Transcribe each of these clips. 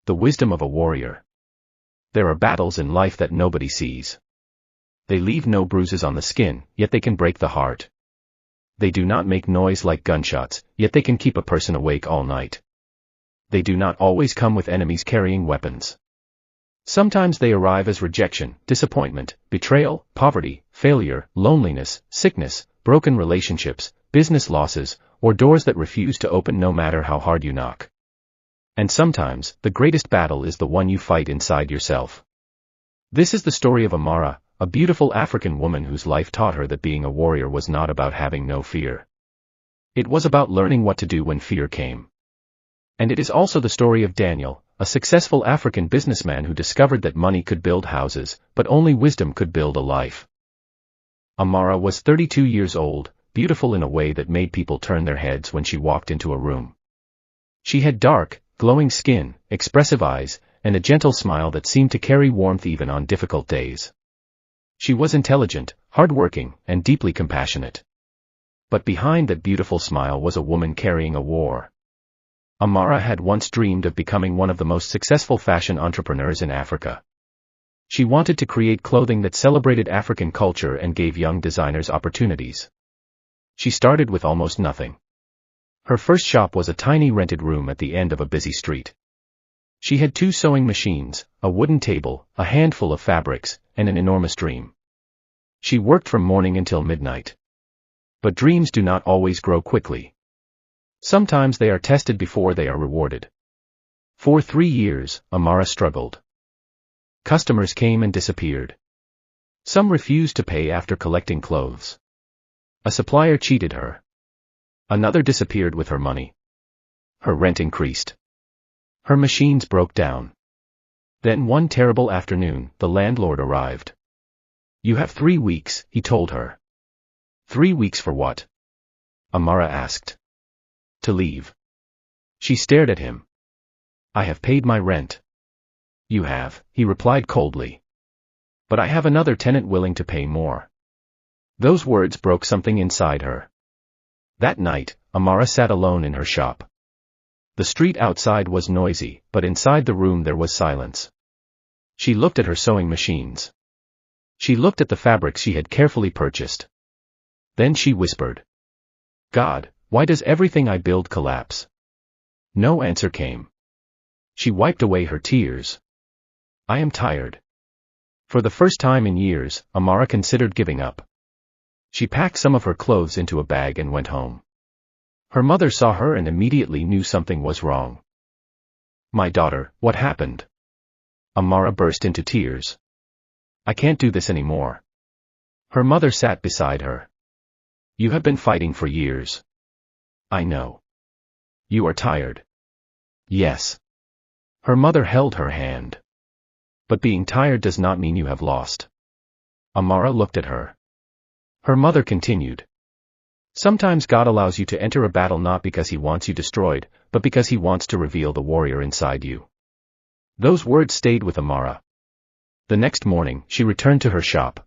The wisdom of a warrior. There are battles in life that nobody sees. They leave no bruises on the skin, yet they can break the heart. They do not make noise like gunshots, yet they can keep a person awake all night. They do not always come with enemies carrying weapons. Sometimes they arrive as rejection, disappointment, betrayal, poverty, failure, loneliness, sickness, broken relationships, business losses, or doors that refuse to open no matter how hard you knock. And sometimes, the greatest battle is the one you fight inside yourself. This is the story of Amara, a beautiful African woman whose life taught her that being a warrior was not about having no fear. It was about learning what to do when fear came. And it is also the story of Daniel, a successful African businessman who discovered that money could build houses, but only wisdom could build a life. Amara was 32 years old, beautiful in a way that made people turn their heads when she walked into a room. She had dark, glowing skin, expressive eyes, and a gentle smile that seemed to carry warmth even on difficult days. She was intelligent, hardworking, and deeply compassionate. But behind that beautiful smile was a woman carrying a war. Amara had once dreamed of becoming one of the most successful fashion entrepreneurs in Africa. She wanted to create clothing that celebrated African culture and gave young designers opportunities. She started with almost nothing. Her first shop was a tiny rented room at the end of a busy street. She had 2 sewing machines, a wooden table, a handful of fabrics, and an enormous dream. She worked from morning until midnight. But dreams do not always grow quickly. Sometimes they are tested before they are rewarded. For 3 years, Amara struggled. Customers came and disappeared. Some refused to pay after collecting clothes. A supplier cheated her. Another disappeared with her money. Her rent increased. Her machines broke down. Then one terrible afternoon, the landlord arrived. "You have 3 weeks," he told her. 3 weeks for what? Amara asked. To leave. She stared at him. "I have paid my rent." "You have," he replied coldly. "But I have another tenant willing to pay more." Those words broke something inside her. That night, Amara sat alone in her shop. The street outside was noisy, but inside the room there was silence. She looked at her sewing machines. She looked at the fabrics she had carefully purchased. Then she whispered, "God, why does everything I build collapse?" No answer came. She wiped away her tears. "I am tired." For the first time in years, Amara considered giving up. She packed some of her clothes into a bag and went home. Her mother saw her and immediately knew something was wrong. "My daughter, what happened?" Amara burst into tears. "I can't do this anymore." Her mother sat beside her. "You have been fighting for years." "I know." "You are tired." "Yes." Her mother held her hand. "But being tired does not mean you have lost." Amara looked at her. Her mother continued. "Sometimes God allows you to enter a battle not because He wants you destroyed, but because He wants to reveal the warrior inside you." Those words stayed with Amara. The next morning, she returned to her shop.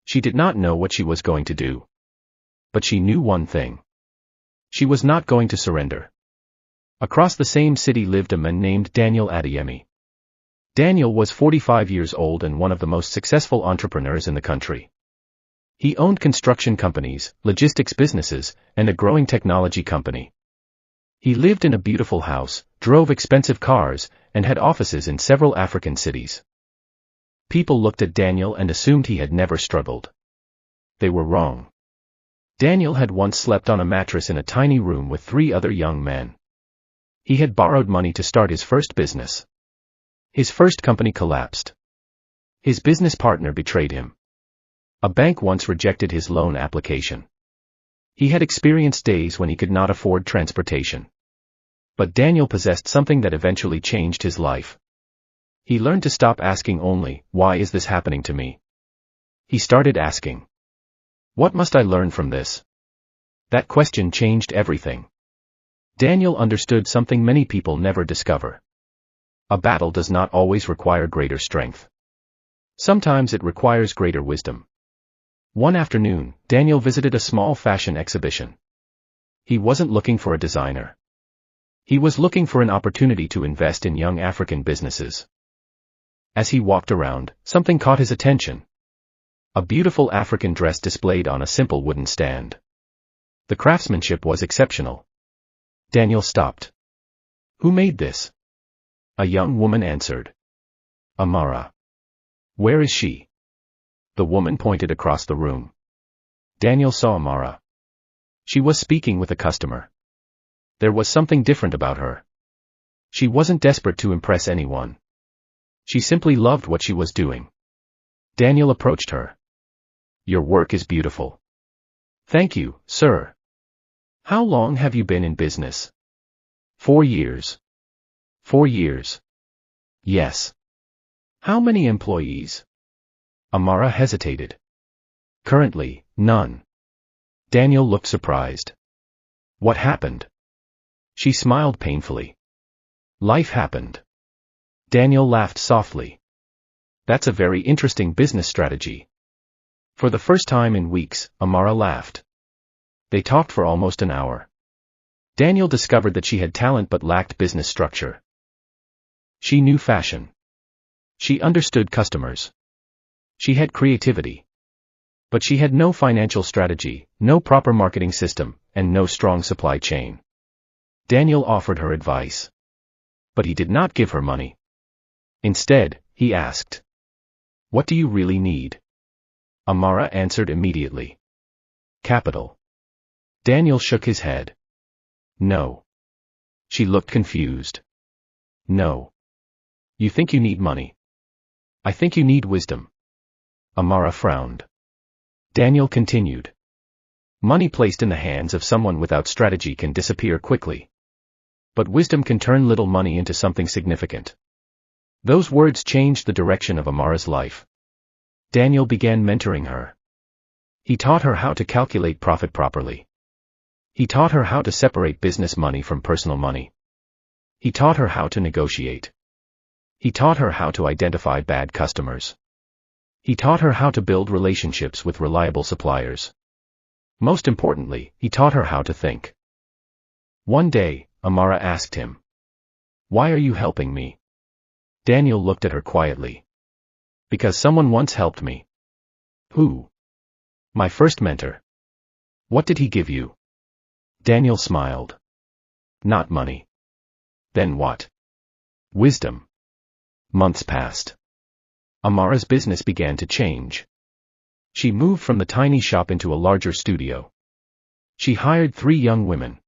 She did not know what she was going to do. But she knew one thing. She was not going to surrender. Across the same city lived a man named Daniel Adeyemi. Daniel was 45 years old and one of the most successful entrepreneurs in the country. He owned construction companies, logistics businesses, and a growing technology company. He lived in a beautiful house, drove expensive cars, and had offices in several African cities. People looked at Daniel and assumed he had never struggled. They were wrong. Daniel had once slept on a mattress in a tiny room with 3 other young men. He had borrowed money to start his first business. His first company collapsed. His business partner betrayed him. A bank once rejected his loan application. He had experienced days when he could not afford transportation. But Daniel possessed something that eventually changed his life. He learned to stop asking only, "Why is this happening to me?" He started asking, "What must I learn from this?" That question changed everything. Daniel understood something many people never discover. A battle does not always require greater strength. Sometimes it requires greater wisdom. One afternoon, Daniel visited a small fashion exhibition. He wasn't looking for a designer. He was looking for an opportunity to invest in young African businesses. As he walked around, something caught his attention. A beautiful African dress displayed on a simple wooden stand. The craftsmanship was exceptional. Daniel stopped. Who made this? A young woman answered. Amara. Where is she? The woman pointed across the room. Daniel saw Amara. She was speaking with a customer. There was something different about her. She wasn't desperate to impress anyone. She simply loved what she was doing. Daniel approached her. Your work is beautiful. Thank you, sir. How long have you been in business? 4 years. 4 years. Yes. How many employees? Amara hesitated. Currently, none. Daniel looked surprised. What happened? She smiled painfully. Life happened. Daniel laughed softly. That's a very interesting business strategy. For the first time in weeks, Amara laughed. They talked for almost an hour. Daniel discovered that she had talent but lacked business structure. She knew fashion. She understood customers. She had creativity. But she had no financial strategy, no proper marketing system, and no strong supply chain. Daniel offered her advice. But he did not give her money. Instead, he asked, what do you really need? Amara answered immediately. Capital. Daniel shook his head. No. She looked confused. No. You think you need money? I think you need wisdom. Amara frowned. Daniel continued. Money placed in the hands of someone without strategy can disappear quickly. But wisdom can turn little money into something significant. Those words changed the direction of Amara's life. Daniel began mentoring her. He taught her how to calculate profit properly. He taught her how to separate business money from personal money. He taught her how to negotiate. He taught her how to identify bad customers. He taught her how to build relationships with reliable suppliers. Most importantly, he taught her how to think. One day, Amara asked him, why are you helping me? Daniel looked at her quietly. Because someone once helped me. Who? My first mentor. What did he give you? Daniel smiled. Not money. Then what? Wisdom. Months passed. Amara's business began to change. She moved from the tiny shop into a larger studio. She hired 3 young women.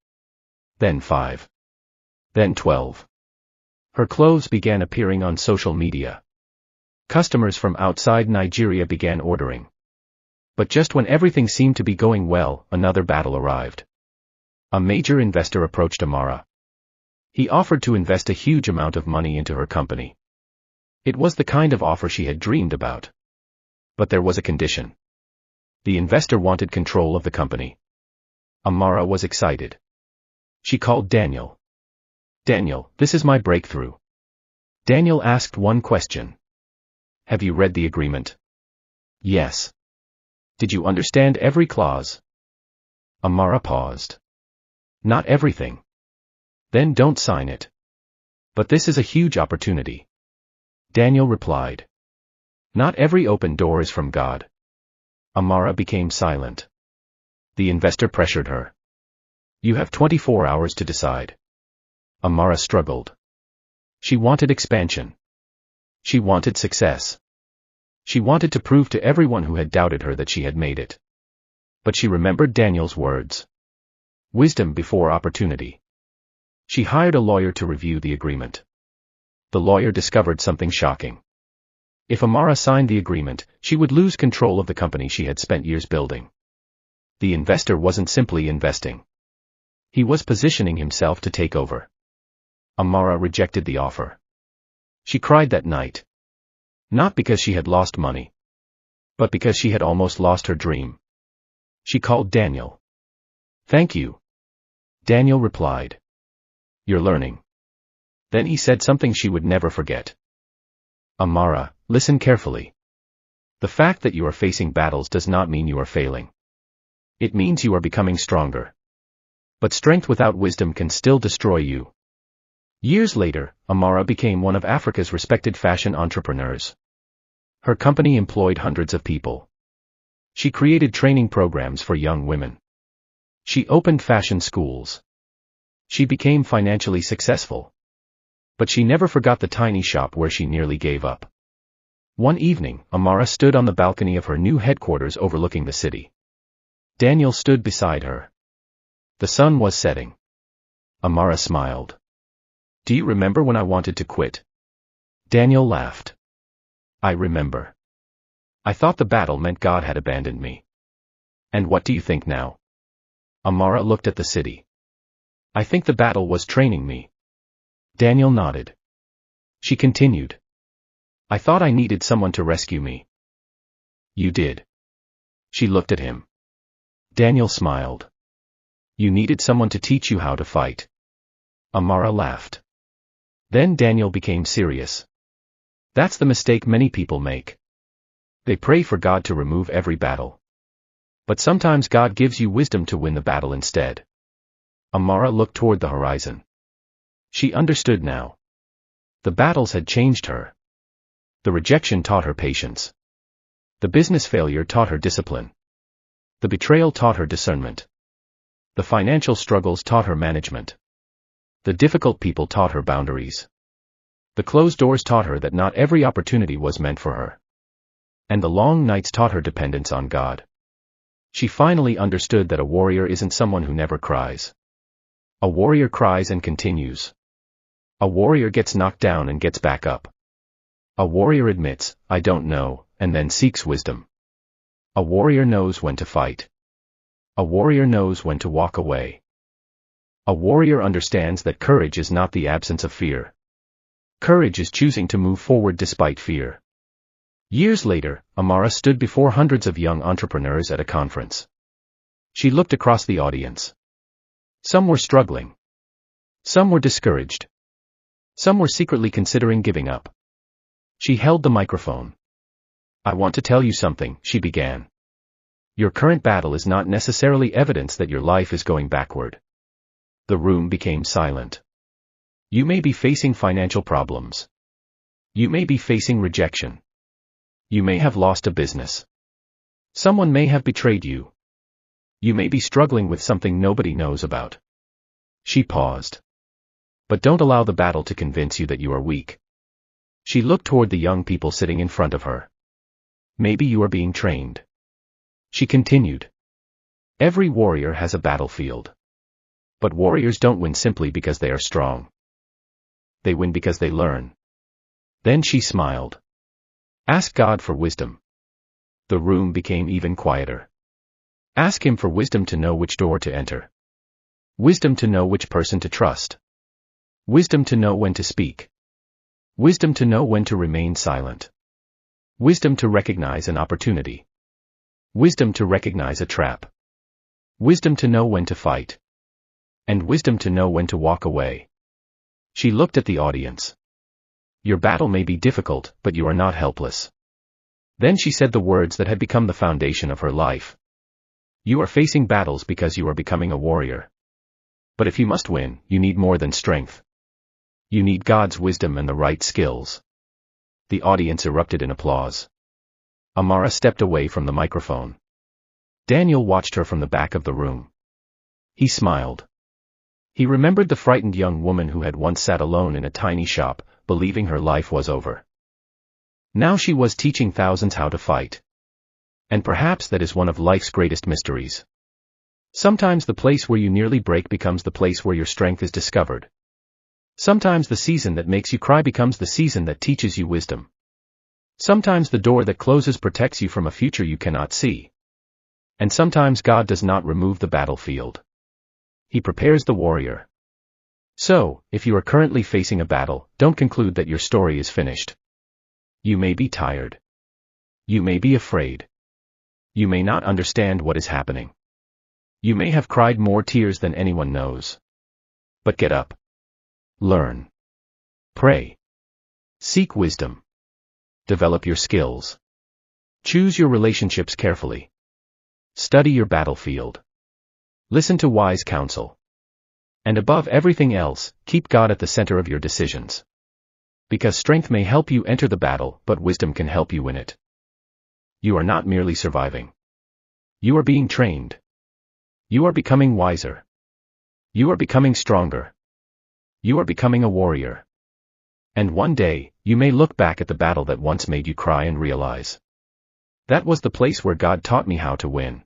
Then 5. Then 12. Her clothes began appearing on social media. Customers from outside Nigeria began ordering. But just when everything seemed to be going well, another battle arrived. A major investor approached Amara. He offered to invest a huge amount of money into her company. It was the kind of offer she had dreamed about. But there was a condition. The investor wanted control of the company. Amara was excited. She called Daniel. Daniel, this is my breakthrough. Daniel asked one question. Have you read the agreement? Yes. Did you understand every clause? Amara paused. Not everything. Then don't sign it. But this is a huge opportunity. Daniel replied. Not every open door is from God. Amara became silent. The investor pressured her. You have 24 hours to decide. Amara struggled. She wanted expansion. She wanted success. She wanted to prove to everyone who had doubted her that she had made it. But she remembered Daniel's words. Wisdom before opportunity. She hired a lawyer to review the agreement. The lawyer discovered something shocking. If Amara signed the agreement, she would lose control of the company she had spent years building. The investor wasn't simply investing. He was positioning himself to take over. Amara rejected the offer. She cried that night. Not because she had lost money, but because she had almost lost her dream. She called Daniel. Thank you. Daniel replied. You're learning. Then he said something she would never forget. Amara, listen carefully. The fact that you are facing battles does not mean you are failing. It means you are becoming stronger. But strength without wisdom can still destroy you. Years later, Amara became one of Africa's respected fashion entrepreneurs. Her company employed hundreds of people. She created training programs for young women. She opened fashion schools. She became financially successful. But she never forgot the tiny shop where she nearly gave up. One evening, Amara stood on the balcony of her new headquarters overlooking the city. Daniel stood beside her. The sun was setting. Amara smiled. "Do you remember when I wanted to quit?" Daniel laughed. "I remember. I thought the battle meant God had abandoned me. And what do you think now?" Amara looked at the city. "I think the battle was training me." Daniel nodded. She continued. "I thought I needed someone to rescue me." "You did." She looked at him. Daniel smiled. "You needed someone to teach you how to fight." Amara laughed. Then Daniel became serious. "That's the mistake many people make. They pray for God to remove every battle. But sometimes God gives you wisdom to win the battle instead." Amara looked toward the horizon. She understood now. The battles had changed her. The rejection taught her patience. The business failure taught her discipline. The betrayal taught her discernment. The financial struggles taught her management. The difficult people taught her boundaries. The closed doors taught her that not every opportunity was meant for her. And the long nights taught her dependence on God. She finally understood that a warrior isn't someone who never cries. A warrior cries and continues. A warrior gets knocked down and gets back up. A warrior admits, "I don't know," and then seeks wisdom. A warrior knows when to fight. A warrior knows when to walk away. A warrior understands that courage is not the absence of fear. Courage is choosing to move forward despite fear. Years later, Amara stood before hundreds of young entrepreneurs at a conference. She looked across the audience. Some were struggling. Some were discouraged. Some were secretly considering giving up. She held the microphone. "I want to tell you something," she began. "Your current battle is not necessarily evidence that your life is going backward." The room became silent. You may be facing financial problems. You may be facing rejection. You may have lost a business. Someone may have betrayed you. You may be struggling with something nobody knows about. She paused. But don't allow the battle to convince you that you are weak. She looked toward the young people sitting in front of her. Maybe you are being trained. She continued. Every warrior has a battlefield. But warriors don't win simply because they are strong. They win because they learn. Then she smiled. Ask God for wisdom. The room became even quieter. Ask Him for wisdom to know which door to enter. Wisdom to know which person to trust. Wisdom to know when to speak. Wisdom to know when to remain silent. Wisdom to recognize an opportunity. Wisdom to recognize a trap. Wisdom to know when to fight. And wisdom to know when to walk away. She looked at the audience. Your battle may be difficult, but you are not helpless. Then she said the words that had become the foundation of her life. You are facing battles because you are becoming a warrior. But if you must win, you need more than strength. You need God's wisdom and the right skills. The audience erupted in applause. Amara stepped away from the microphone. Daniel watched her from the back of the room. He smiled. He remembered the frightened young woman who had once sat alone in a tiny shop, believing her life was over. Now she was teaching thousands how to fight. And perhaps that is one of life's greatest mysteries. Sometimes the place where you nearly break becomes the place where your strength is discovered. Sometimes the season that makes you cry becomes the season that teaches you wisdom. Sometimes the door that closes protects you from a future you cannot see. And sometimes God does not remove the battlefield. He prepares the warrior. So, if you are currently facing a battle, don't conclude that your story is finished. You may be tired. You may be afraid. You may not understand what is happening. You may have cried more tears than anyone knows. But get up. Learn. Pray. Seek wisdom. Develop your skills. Choose your relationships carefully. Study your battlefield. Listen to wise counsel. And above everything else, keep God at the center of your decisions. Because strength may help you enter the battle, but wisdom can help you win it. You are not merely surviving. You are being trained. You are becoming wiser. You are becoming stronger. You are becoming a warrior. And one day, you may look back at the battle that once made you cry and realize, that was the place where God taught me how to win.